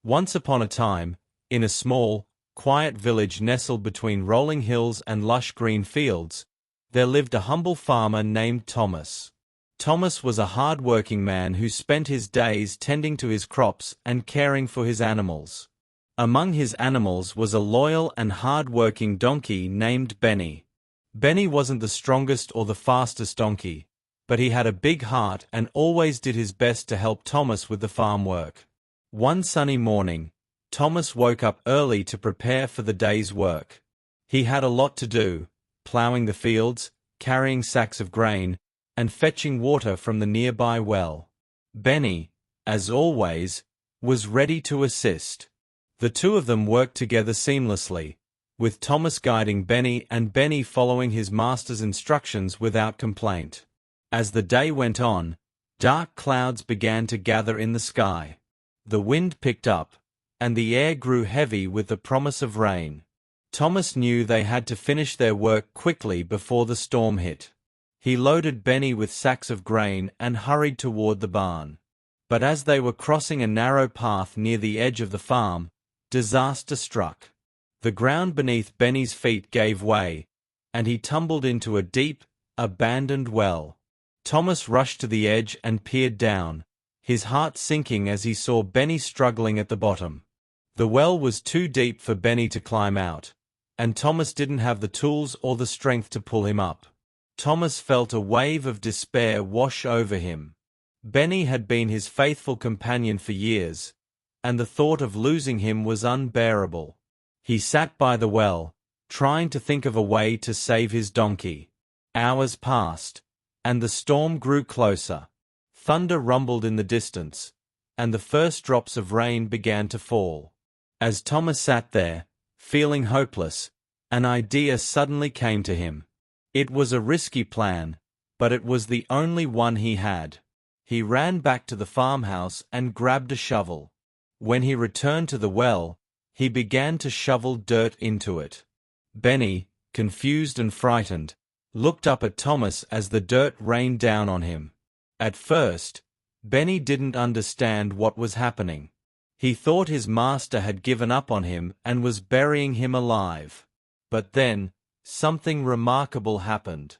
Once upon a time, in a small, quiet village nestled between rolling hills and lush green fields, there lived a humble farmer named Thomas. Thomas was a hard-working man who spent his days tending to his crops and caring for his animals. Among his animals was a loyal and hard-working donkey named Benny. Benny wasn't the strongest or the fastest donkey, but he had a big heart and always did his best to help Thomas with the farm work. One sunny morning, Thomas woke up early to prepare for the day's work. He had a lot to do, plowing the fields, carrying sacks of grain, and fetching water from the nearby well. Benny, as always, was ready to assist. The two of them worked together seamlessly, with Thomas guiding Benny and Benny following his master's instructions without complaint. As the day went on, dark clouds began to gather in the sky. The wind picked up, and the air grew heavy with the promise of rain. Thomas knew they had to finish their work quickly before the storm hit. He loaded Benny with sacks of grain and hurried toward the barn. But as they were crossing a narrow path near the edge of the farm, disaster struck. The ground beneath Benny's feet gave way, and he tumbled into a deep, abandoned well. Thomas rushed to the edge and peered down, his heart sinking as he saw Benny struggling at the bottom. The well was too deep for Benny to climb out, and Thomas didn't have the tools or the strength to pull him up. Thomas felt a wave of despair wash over him. Benny had been his faithful companion for years, and the thought of losing him was unbearable. He sat by the well, trying to think of a way to save his donkey. Hours passed, and the storm grew closer. Thunder rumbled in the distance, and the first drops of rain began to fall. As Thomas sat there, feeling hopeless, an idea suddenly came to him. It was a risky plan, but it was the only one he had. He ran back to the farmhouse and grabbed a shovel. When he returned to the well, he began to shovel dirt into it. Benny, confused and frightened, looked up at Thomas as the dirt rained down on him. At first, Benny didn't understand what was happening. He thought his master had given up on him and was burying him alive. But then, something remarkable happened.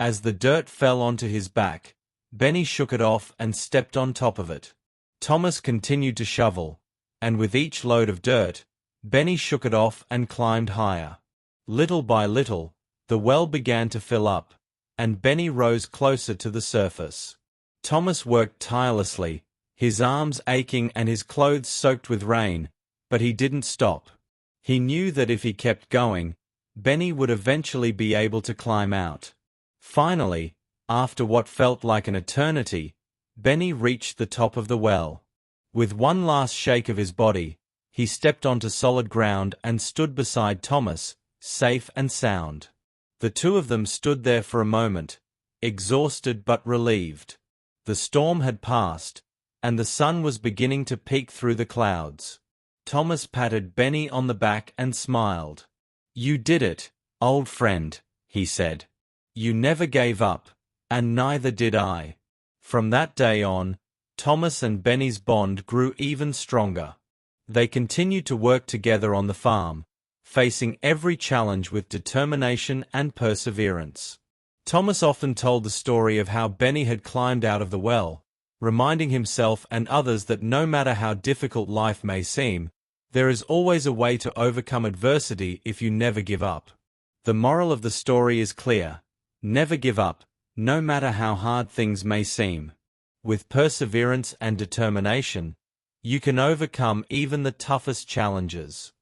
As the dirt fell onto his back, Benny shook it off and stepped on top of it. Thomas continued to shovel, and with each load of dirt, Benny shook it off and climbed higher. Little by little, the well began to fill up, and Benny rose closer to the surface. Thomas worked tirelessly, his arms aching and his clothes soaked with rain, but he didn't stop. He knew that if he kept going, Benny would eventually be able to climb out. Finally, after what felt like an eternity, Benny reached the top of the well. With one last shake of his body, he stepped onto solid ground and stood beside Thomas, safe and sound. The two of them stood there for a moment, exhausted but relieved. The storm had passed, and the sun was beginning to peek through the clouds. Thomas patted Benny on the back and smiled. "You did it, old friend," he said. "You never gave up, and neither did I." From that day on, Thomas and Benny's bond grew even stronger. They continued to work together on the farm, facing every challenge with determination and perseverance. Thomas often told the story of how Benny had climbed out of the well, reminding himself and others that no matter how difficult life may seem, there is always a way to overcome adversity if you never give up. The moral of the story is clear: never give up, no matter how hard things may seem. With perseverance and determination, you can overcome even the toughest challenges.